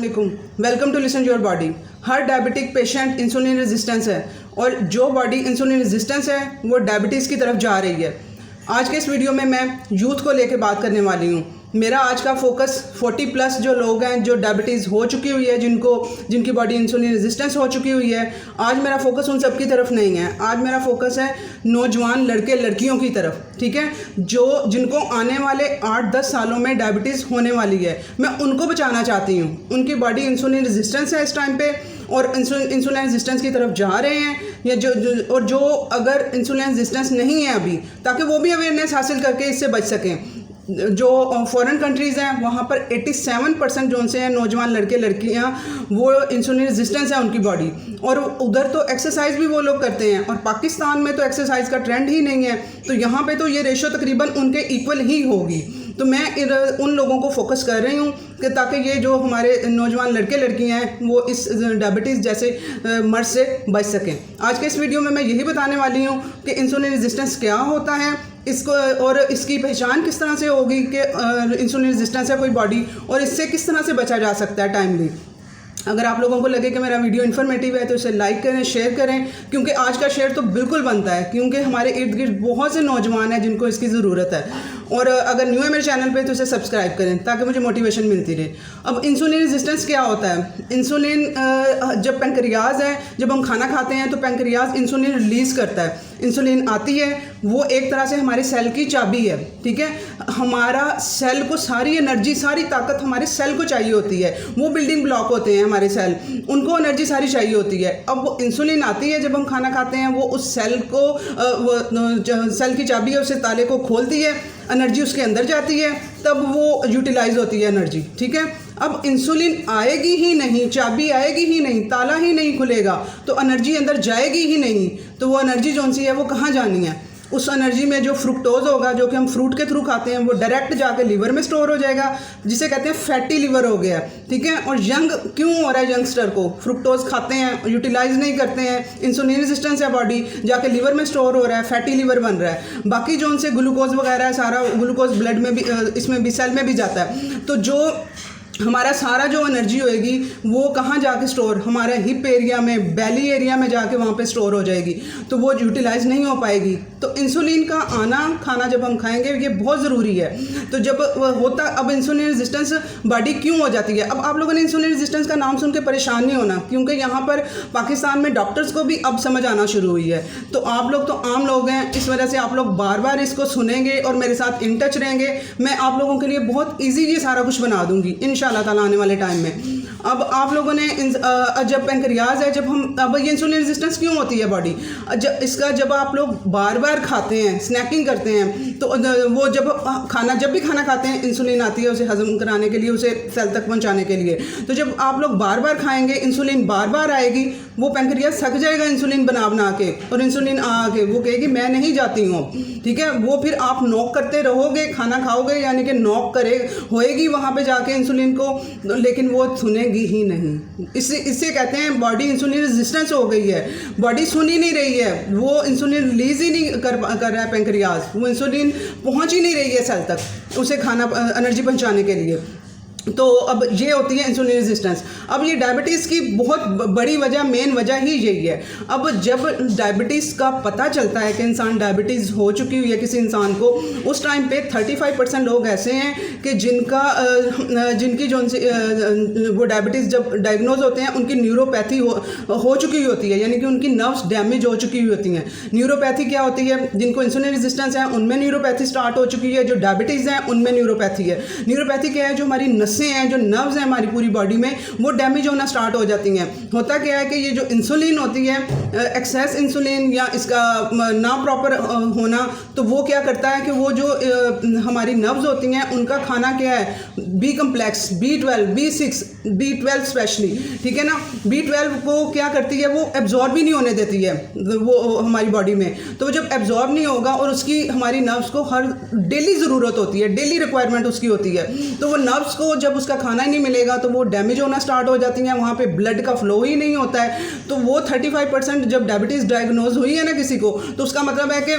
वालेकुम, welcome to listen your body. हर diabetic patient insulin resistance है और जो बॉडी इंसुलिन रेजिस्टेंस है वो डायबिटीज़ की तरफ जा रही है। आज के इस वीडियो में मैं यूथ को लेकर बात करने वाली हूँ। मेरा आज का फोकस 40 प्लस जो लोग हैं जो डायबिटीज़ हो चुकी हुई है, जिनकी बॉडी इंसुलिन रेजिस्टेंस हो चुकी हुई है, आज मेरा फोकस उन सब की तरफ नहीं है। आज मेरा फोकस है नौजवान लड़के लड़कियों की तरफ, ठीक है, जिनको आने वाले 8-10 सालों में डायबिटीज़ होने वाली है। मैं उनको बचाना चाहती हूँ। उनकी बॉडी इंसुलिन रेजिस्टेंस है इस टाइम पे और इंसुलिन रेजिस्टेंस की तरफ जा रहे हैं, या जो अगर इंसुलिन रेजिस्टेंस नहीं है अभी, ताकि वो भी अवेयरनेस हासिल करके इससे बच सकें। जो फॉरेन कंट्रीज़ हैं वहाँ पर 87% जो उनसे हैं नौजवान लड़के लड़कियाँ वो इंसुलिन रेजिस्टेंस है उनकी बॉडी, और उधर तो एक्सरसाइज भी वो लोग करते हैं और पाकिस्तान में तो एक्सरसाइज का ट्रेंड ही नहीं है। तो यहाँ पे तो ये रेशो तकरीबन उनके इक्वल ही होगी। तो मैं उन लोगों को फोकस कर रही हूँ कि ताकि ये जो हमारे नौजवान लड़के लड़कियाँ हैं वो इस डायबिटीज़ जैसे मर्ज से बच सकें। आज के इस वीडियो में मैं यही बताने वाली हूँ कि इंसुलिन रेजिस्टेंस क्या होता है, इसको और इसकी पहचान किस तरह से होगी कि इंसुलिन रेजिस्टेंस है कोई बॉडी, और इससे किस तरह से बचा जा सकता है टाइमली। अगर आप लोगों को लगे कि मेरा वीडियो इन्फॉर्मेटिव है तो इसे लाइक करें, शेयर करें, क्योंकि आज का शेयर तो बिल्कुल बनता है, क्योंकि हमारे इर्द गिर्द बहुत से नौजवान हैं जिनको इसकी ज़रूरत है। और अगर न्यू है मेरे चैनल पे तो इसे सब्सक्राइब करें ताकि मुझे मोटिवेशन मिलती रहे। अब इंसुलिन रेजिस्टेंस क्या होता है? इंसुलिन जब पैंक्रियाज है, जब हम खाना खाते हैं तो पैंक्रियाज इंसुलिन रिलीज़ करता है। इंसुलिन आती है, वो एक तरह से हमारे सेल की चाबी है, ठीक है। हमारा सेल को सारी एनर्जी, सारी ताकत हमारे सेल को चाहिए होती है। वो बिल्डिंग ब्लॉक होते हैं हमारे सेल, उनको एनर्जी सारी चाहिए होती है। अब वो इंसुलिन आती है जब हम खाना खाते हैं, वो उस सेल को सेल की चाबी है, उसे ताले को खोलती है, एनर्जी उसके अंदर जाती है, तब वो यूटिलाइज होती है एनर्जी, ठीक है। अब इंसुलिन आएगी ही नहीं, चाबी आएगी ही नहीं, ताला ही नहीं खुलेगा तो एनर्जी अंदर जाएगी ही नहीं। तो वो एनर्जी जौन सी है वो कहाँ जानी है? उस एनर्जी में जो फ्रुक्टोज होगा, जो कि हम फ्रूट के थ्रू खाते हैं, वो डायरेक्ट जाके लीवर में स्टोर हो जाएगा, जिसे कहते हैं फैटी लीवर हो गया, ठीक है। और यंग क्यों हो रहा है यंगस्टर को? फ्रुक्टोज खाते हैं, यूटिलाइज नहीं करते हैं, इंसुलिन रेजिस्टेंस है बॉडी, जाके लीवर में स्टोर हो रहा है, फैटी लीवर बन रहा है। बाकी जो उनसे ग्लूकोज वगैरह है, सारा ग्लूकोज ब्लड में भी, इसमें भी, सेल में भी जाता है। तो जो हमारा सारा जो एनर्जी होएगी वो कहाँ जाके स्टोर, हमारे हिप एरिया में, बेली एरिया में जाके वहाँ पे स्टोर हो जाएगी, तो वो यूटिलाइज नहीं हो पाएगी। तो इंसुलिन का आना, खाना जब हम खाएंगे ये बहुत ज़रूरी है। तो जब होता, अब इंसुलिन रेजिस्टेंस बॉडी क्यों हो जाती है? अब आप लोगों ने इंसुलिन रेजिस्टेंस का नाम सुन के परेशान नहीं होना, क्योंकि यहाँ पर पाकिस्तान में डॉक्टर्स को भी अब समझ आना शुरू हुई है। तो आप लोग तो आम लोग हैं, इस वजह से आप लोग बार बार इसको सुनेंगे और मेरे साथ इन टच रहेंगे। मैं आप लोगों के लिए बहुत ईजी ये सारा कुछ बना दूँगी इंशाल्लाह ताला आने वाले टाइम में। अब आप लोगों ने जब पैंक्रियाज है, जब हम, अब ये इंसुलिन रेजिस्टेंस क्यों होती है बॉडी? जब आप लोग बार बार खाते हैं, स्नैकिंग करते हैं, तो वो जब भी खाना खाते हैं इंसुलिन आती है उसे हजम कराने के लिए, उसे सेल तक पहुंचाने के लिए। तो जब आप लोग बार बार खाएंगे, इंसुलिन बार बार आएगी, वो पैंक्रियाज थक जाएगा इंसुलिन बना के, और इंसुलिन आके वो कहेगी मैं नहीं जाती हूँ, ठीक है। वो फिर आप नॉक करते रहोगे, खाना खाओगे, यानी कि नॉक होएगी वहाँ पे जाके इंसुलिन को, लेकिन वो सुनेगी ही नहीं। इससे कहते हैं बॉडी इंसुलिन रेजिस्टेंस हो गई है। बॉडी सुन ही नहीं रही है, वो इंसुलिन रिलीज ही नहीं कर रहा है पैंक्रियाज, वो इंसुलिन पहुंच ही नहीं रही है सेल तक उसे खाना, एनर्जी पहुंचाने के लिए। तो अब ये होती है इंसुलिन रेजिस्टेंस। अब ये डायबिटीज़ की बहुत बड़ी वजह, मेन वजह ही यही है। अब जब डायबिटीज़ का पता चलता है कि इंसान डायबिटीज़ हो चुकी हुई है किसी इंसान को, उस टाइम पे 35% लोग ऐसे हैं कि जिनकी जो वो डायबिटीज़ जब डायग्नोज होते हैं, उनकी न्यूरोपैथी हो चुकी होती है, यानी कि उनकी नर्व्स डैमेज हो चुकी हुई होती हैं। न्यूरोपैथी क्या होती है? जिनको इंसुलिन रेजिस्टेंस है उनमें न्यूरोपैथी स्टार्ट हो चुकी है, जो डायबिटीज़ है उनमें न्यूरोपैथी है। न्यूरोपैथी क्या है? जो हमारी हैं, जो नर्व्स हैं हमारी पूरी बॉडी में, वो डैमेज होना स्टार्ट हो जाती हैं। होता क्या है कि ये जो इंसुलिन होती है, एक्सेस इंसुलिन या इसका ना प्रॉपर होना, तो वो क्या करता है कि वो जो हमारी नर्व्स होती हैं उनका खाना क्या है? B complex, B12, B6, B12 specially, ठीक है ना। B12 को क्या करती है? वो एब्जॉर्ब ही नहीं होने देती है वो हमारी बॉडी में। तो जब एब्जॉर्ब नहीं होगा, और उसकी हमारी नर्व्स को हर डेली ज़रूरत होती है, डेली रिक्वायरमेंट उसकी होती है, तो वो नर्व्स को जब उसका खाना ही नहीं मिलेगा तो वो डैमेज होना स्टार्ट हो जाती हैं, वहाँ पे ब्लड का फ्लो ही नहीं होता है। तो वो 35% जब डायबिटीज़ डायग्नोज हुई है ना किसी को, तो उसका मतलब है कि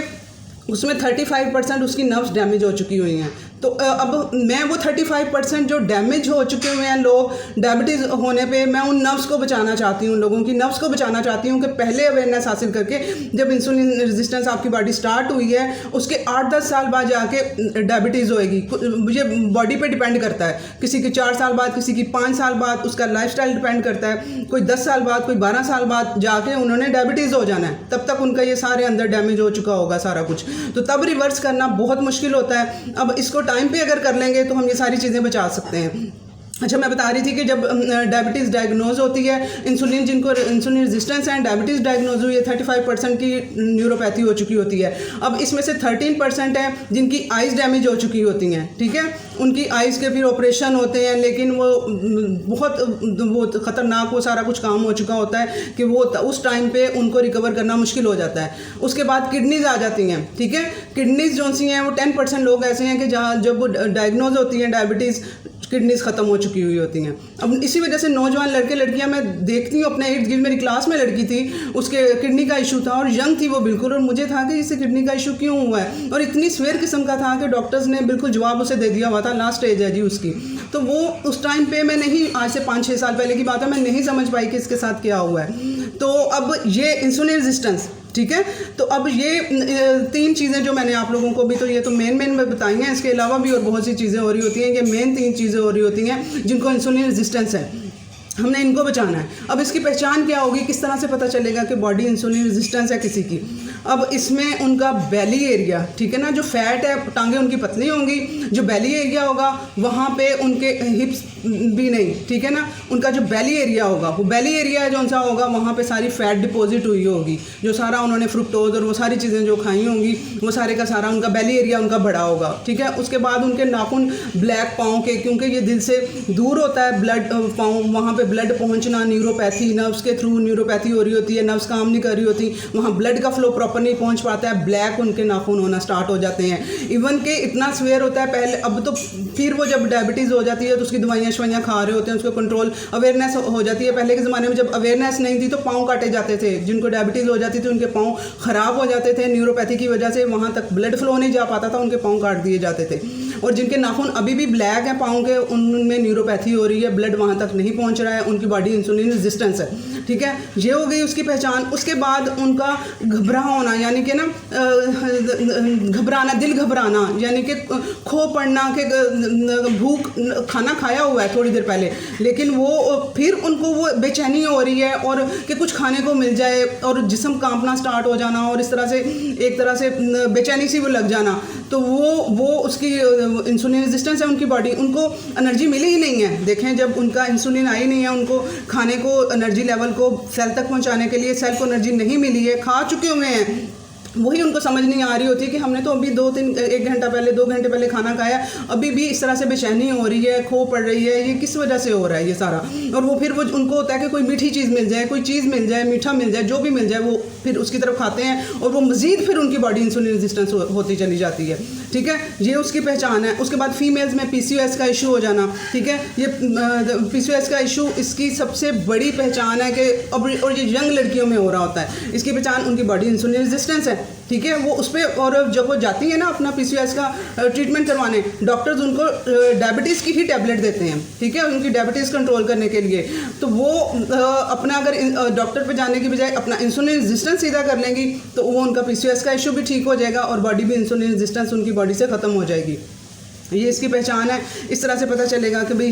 उसमें 35% उसकी नर्व्स डैमेज हो चुकी हुई हैं। तो अब मैं वो 35% जो डैमेज हो चुके हुए हैं लोग डायबिटीज़ होने पे, मैं उन नर्व्स को बचाना चाहती हूँ, लोगों की नर्व्स को बचाना चाहती हूँ कि पहले अवेयरनेस हासिल करके जब इंसुलिन रेजिस्टेंस आपकी बॉडी स्टार्ट हुई है उसके 8-10 साल बाद जाके डायबिटीज़ होएगी। ये बॉडी पे डिपेंड करता है, किसी की 4 साल बाद, किसी की 5 साल बाद, उसका लाइफस्टाइल डिपेंड करता है। कोई 10 साल बाद, कोई 12 साल बाद जाके उन्होंने डायबिटीज़ हो जाना है, तब तक उनका ये सारे अंदर डैमेज हो चुका होगा सारा कुछ, तो तब रिवर्स करना बहुत मुश्किल होता है। अब इसको टाइम पे अगर कर लेंगे तो हम ये सारी चीज़ें बचा सकते हैं। अच्छा, मैं बता रही थी कि जब डायबिटीज़ डायग्नोज होती है, इंसुलिन जिनको इंसुलिन रेजिस्टेंस है, डायबिटीज़ डायग्नोज हुई है, 35% की न्यूरोपैथी हो चुकी होती है। अब इसमें से 13% है जिनकी आइज़ डैमेज हो चुकी होती हैं, ठीक है, उनकी आइज़ के फिर ऑपरेशन होते हैं, लेकिन वो बहुत ख़तरनाक वो सारा कुछ काम हो चुका होता है कि वो उस टाइम पे उनको रिकवर करना मुश्किल हो जाता है। उसके बाद किडनीज़ आ जाती हैं, ठीक है, किडनीज़ जो सी हैं वो 10% लोग ऐसे हैं कि जहाँ जब वो डायग्नोज होती हैं डायबिटीज़, किडनीज ख़त्म हो चुकी हुई होती हैं। अब इसी वजह से नौजवान लड़के लड़कियां मैं देखती हूँ अपने इर्द गिर्द, मेरी क्लास में लड़की थी, उसके किडनी का इशू था और यंग थी वो बिल्कुल, और मुझे था कि इससे किडनी का इशू क्यों हुआ है, और इतनी स्वेयर किस्म का था कि डॉक्टर्स ने बिल्कुल जवाब उसे दे दिया हुआ था, लास्ट स्टेज है जी उसकी। तो वो उस टाइम पे मैं नहीं, आज से 5-6 साल पहले की बात है, मैं नहीं समझ पाई कि इसके साथ क्या हुआ है। तो अब ये इंसुलिन रेजिस्टेंस, ठीक है, तो अब ये 3 चीज़ें जो मैंने आप लोगों को भी, तो ये तो मेन बताई हैं, इसके अलावा भी और बहुत सी चीज़ें हो रही होती हैं, ये मेन 3 चीज़ें हो रही होती हैं जिनको इंसुलिन रेजिस्टेंस है, हमने इनको बचाना है। अब इसकी पहचान क्या होगी, किस तरह से पता चलेगा कि बॉडी इंसुलिन रेजिस्टेंस है किसी की। अब इसमें उनका बेली एरिया, ठीक है ना, जो फैट है, टांगें उनकी पतली होंगी, जो बेली एरिया होगा वहाँ पे उनके हिप्स भी नहीं, ठीक है ना, उनका जो बेली एरिया होगा, वो बेली एरिया जो सा होगा वहाँ पे सारी फैट डिपॉजिट हुई होगी, जो सारा उन्होंने फ्रुक्टोज और वो सारी चीज़ें जो खाई होंगी वो सारे का सारा उनका बेली एरिया उनका बड़ा होगा, ठीक है। उसके बाद उनके नाखून ब्लैक पाँव के, क्योंकि ये दिल से दूर होता है ब्लड, पाँव वहाँ पे ब्लड पहुँचना, न्यूरोपैथी, नर्व्स के थ्रू न्यूरोपैथी हो रही होती है, नर्व्स काम नहीं कर रही होती, वहाँ ब्लड का फ्लो प्रॉपर नहीं पहुँच पाता है, ब्लैक उनके नाखून होना स्टार्ट हो जाते हैं। इवन के इतना स्वेयर होता है पहले, अब तो फिर वो जब डायबिटीज़ हो जाती है तो उसकी दवाइयाँ शवाइयाँ खा रहे होते हैं, उसको कंट्रोल अवेयरनेस हो जाती है। पहले के ज़माने में जब अवेयरनेस नहीं थी तो पाँव काटे जाते थे, जिनको डायबिटीज़ हो जाती थी उनके पाँव ख़राब हो जाते थे, न्यूरोपैथी की वजह से वहाँ तक ब्लड फ्लो नहीं जा पाता था, उनके पाँव काट दिए जाते थे। और जिनके नाखून अभी भी ब्लैक हैं पाँव के, उनमें न्यूरोपैथी हो रही है, ब्लड वहाँ तक नहीं पहुँच रहा है, उनकी बॉडी इंसुलिन रेजिस्टेंस है, ठीक है, ये हो गई उसकी पहचान। उसके बाद उनका घबरा होना, यानी कि ना घबराना, दिल घबराना, यानी कि खो पड़ना, कि भूख, खाना खाया हुआ है थोड़ी देर पहले लेकिन वो फिर उनको वो बेचैनी हो रही है और कि कुछ खाने को मिल जाए, और जिस्म कांपना स्टार्ट हो जाना, और इस तरह से एक तरह से बेचैनी सी वो लग जाना, तो वो उसकी इंसुलिन रेजिस्टेंस है उनकी बॉडी, उनको एनर्जी मिली ही नहीं है। देखें, जब उनका इंसुलिन आई नहीं है, उनको खाने को, एनर्जी लेवल को सेल तक पहुंचाने के लिए सेल को एनर्जी नहीं मिली है, खा चुके हुए हैं, वही उनको समझ नहीं आ रही होती कि हमने तो अभी 1 घंटा पहले, 2 घंटे पहले खाना खाया, अभी भी इस तरह से बेचैनी हो रही है, खो पड़ रही है, ये किस वजह से हो रहा है ये सारा। और वो फिर वो उनको होता है कि कोई मीठी चीज़ मिल जाए, कोई चीज़ मिल जाए, मीठा मिल जाए, जो भी मिल जाए वो फिर उसकी तरफ खाते हैं, और वो मज़ीद फिर उनकी बॉडी इंसुलिन रेजिस्टेंस होती चली जाती है, ठीक है, ये उसकी पहचान है। उसके बाद फीमेल्स में PCOS का इशू हो जाना, ठीक है, ये PCOS का इशू इसकी सबसे बड़ी पहचान है कि अब, और ये यंग लड़कियों में हो रहा होता है, इसकी पहचान उनकी बॉडी इंसुलिन रेजिस्टेंस है, ठीक है, वो उस पर, और जब वो जाती है ना अपना PCOS का ट्रीटमेंट करवाने, डॉक्टर्स उनको डायबिटीज़ की ही टैबलेट देते हैं, ठीक है, उनकी डायबिटीज़ कंट्रोल करने के लिए। तो वो अपना अगर डॉक्टर पे जाने की बजाय अपना इंसुलिन रेजिस्टेंस सीधा कर लेंगी तो वो उनका PCOS का इशू भी ठीक हो जाएगा और बॉडी भी इंसुलिन रेजिस्टेंस उनकी बॉडी से ख़त्म हो जाएगी। ये इसकी पहचान है। इस तरह से पता चलेगा कि भाई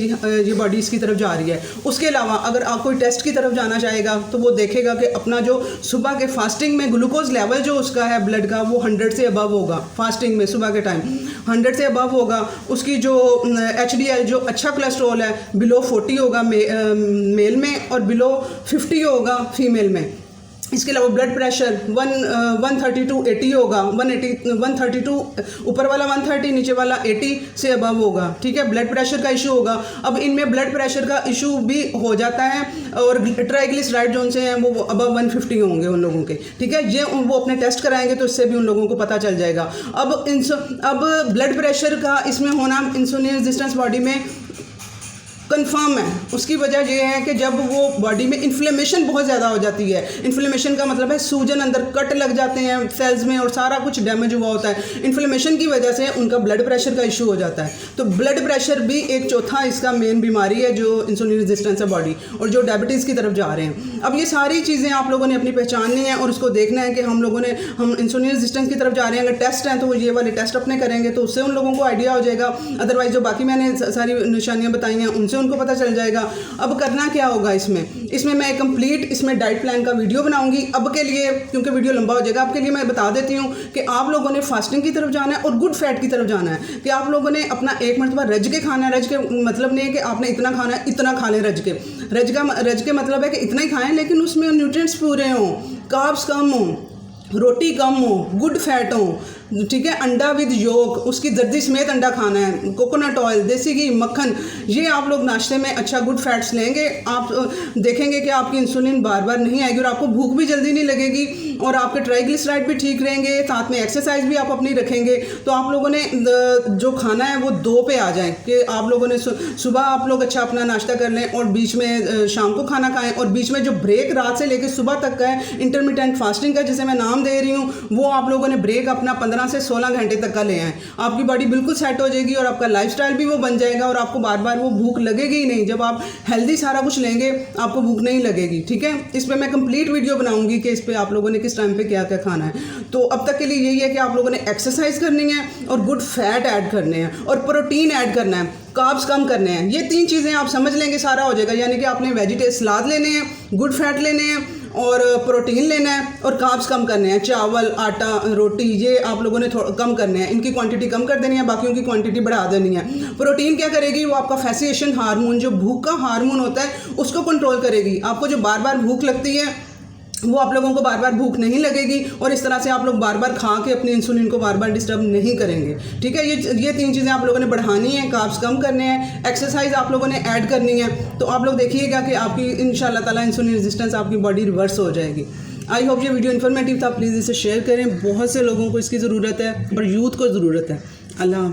ये बॉडी इसकी तरफ जा रही है। उसके अलावा अगर आप कोई टेस्ट की तरफ जाना चाहेगा तो वो देखेगा कि अपना जो सुबह के फास्टिंग में ग्लूकोज लेवल जो उसका है ब्लड का वो 100 से अबव होगा। फास्टिंग में सुबह के टाइम 100 से अबव होगा। उसकी जो HDL जो अच्छा कोलेस्ट्रॉल है बिलो 40 होगा मेल में और बिलो 50 होगा फीमेल में। इसके अलावा ब्लड प्रेशर 132/80 होगा। 132 ऊपर वाला 130 नीचे वाला 80 से अबव होगा। ठीक है, ब्लड प्रेशर का इशू होगा। अब इनमें ब्लड प्रेशर का इशू भी हो जाता है और ट्राइग्लिसराइड जो से हैं वो अबव 150 होंगे उन लोगों के। ठीक है, ये वो अपने टेस्ट कराएंगे तो इससे भी उन लोगों को पता चल जाएगा। अब ब्लड प्रेशर का इसमें होना इंसुलिन रेजिस्टेंस बॉडी में कंफर्म है। उसकी वजह यह है कि जब वो बॉडी में इन्फ्लेमेशन बहुत ज़्यादा हो जाती है, इन्फ्लेमेशन का मतलब है सूजन, अंदर कट लग जाते हैं सेल्स में और सारा कुछ डैमेज हुआ होता है। इन्फ्लेमेशन की वजह से उनका ब्लड प्रेशर का इशू हो जाता है। तो ब्लड प्रेशर भी एक चौथा इसका मेन बीमारी है जो इंसुलिन रेजिस्टेंस है बॉडी, और जो डायबिटीज़ की तरफ जा रहे हैं। अब ये सारी चीज़ें आप लोगों ने अपनी पहचाननी है और उसको देखना है कि हम इंसुलिन रेजिस्टेंस की तरफ जा रहे हैं। अगर टेस्ट हैं तो वो ये वाले टेस्ट अपने करेंगे तो उससे उन लोगों को आइडिया हो जाएगा। अदरवाइज जो बाकी मैंने सारी निशानियां बताई हैं उनसे उनको पता चल जाएगा। अब करना क्या होगा इसमें मैं कंप्लीट इसमें डाइट प्लान का वीडियो बनाऊंगी। अब के लिए क्योंकि वीडियो लंबा हो जाएगा, अब के लिए मैं बता देती हूँ कि आप लोगों ने फास्टिंग की तरफ जाना है और गुड फैट की तरफ जाना है। कि आप लोगों ने अपना एक मरतबा रज के खाना है। रज के मतलब नहीं है कि आपने इतना खाना है, इतना खा लें। रज के मतलब है कि इतना ही खाएं लेकिन उसमें न्यूट्रिएंट्स पूरे हों, कार्ब्स कम हों, रोटी कम हो, गुड फैट हो, ठीक है। अंडा विद योक, उसकी जर्दी समेत अंडा खाना है। कोकोनट ऑयल, देसी घी, मक्खन, ये आप लोग नाश्ते में अच्छा गुड फैट्स लेंगे। आप देखेंगे कि आपकी इंसुलिन बार बार नहीं आएगी और आपको भूख भी जल्दी नहीं लगेगी और आपके ट्राइग्लिसराइड भी ठीक रहेंगे। साथ में एक्सरसाइज भी आप अपनी रखेंगे। तो आप लोगों ने जो खाना है वो 2 पे आ जाए कि आप लोगों ने सुबह आप लोग अच्छा अपना नाश्ता कर लें और बीच में शाम को खाना खाएं, और बीच में जो ब्रेक रात से लेकर सुबह तक का है इंटरमिटेंट फास्टिंग का, जिसे मैं नाम दे रही हूँ, वो आप लोगों ने ब्रेक अपना 15 से 16 घंटे तक का ले आए। आपकी बॉडी बिल्कुल सेट हो जाएगी और आपका लाइफस्टाइल भी वो बन जाएगा और आपको बार बार वो भूख लगेगी ही नहीं। जब आप हेल्दी सारा कुछ लेंगे आपको भूख नहीं लगेगी, ठीक है। इस पर मैं कंप्लीट वीडियो बनाऊंगी कि इस पर आप लोगों ने किस टाइम पे क्या क्या खाना है। तो अब तक के लिए यही है कि आप लोगों ने एक्सरसाइज करनी है और गुड फैट ऐड करने हैं और प्रोटीन ऐड करना है, कार्ब्स कम करने हैं। ये 3 चीज़ें आप समझ लेंगे सारा हो जाएगा। यानी कि आपने वेजिटेबल सलाद लेने हैं, गुड फैट लेने हैं और प्रोटीन लेना है और कार्ब्स कम करने हैं। चावल, आटा, रोटी, ये आप लोगों ने कम करने हैं। इनकी क्वांटिटी कम कर देनी है, बाकियों की क्वांटिटी बढ़ा देनी है। प्रोटीन क्या करेगी, वो आपका फैसिएशन हार्मोन, जो भूख का हार्मोन होता है, उसको कंट्रोल करेगी। आपको जो बार बार भूख लगती है वो आप लोगों को बार बार भूख नहीं लगेगी और इस तरह से आप लोग बार बार खा के अपनी इंसुलिन को बार बार डिस्टर्ब नहीं करेंगे, ठीक है। ये 3 चीज़ें आप लोगों ने बढ़ानी है, कार्ब्स कम करने हैं, एक्सरसाइज आप लोगों ने ऐड करनी है। तो आप लोग देखिएगा कि आपकी इंशाल्लाह ताला इंसुलिन रेजिस्टेंस आपकी बॉडी रिवर्स हो जाएगी। आई होप ये वीडियो इन्फॉर्मेटिव था। प्लीज़ इसे शेयर करें, बहुत से लोगों को इसकी ज़रूरत है और यूथ को ज़रूरत है। अल्लाह।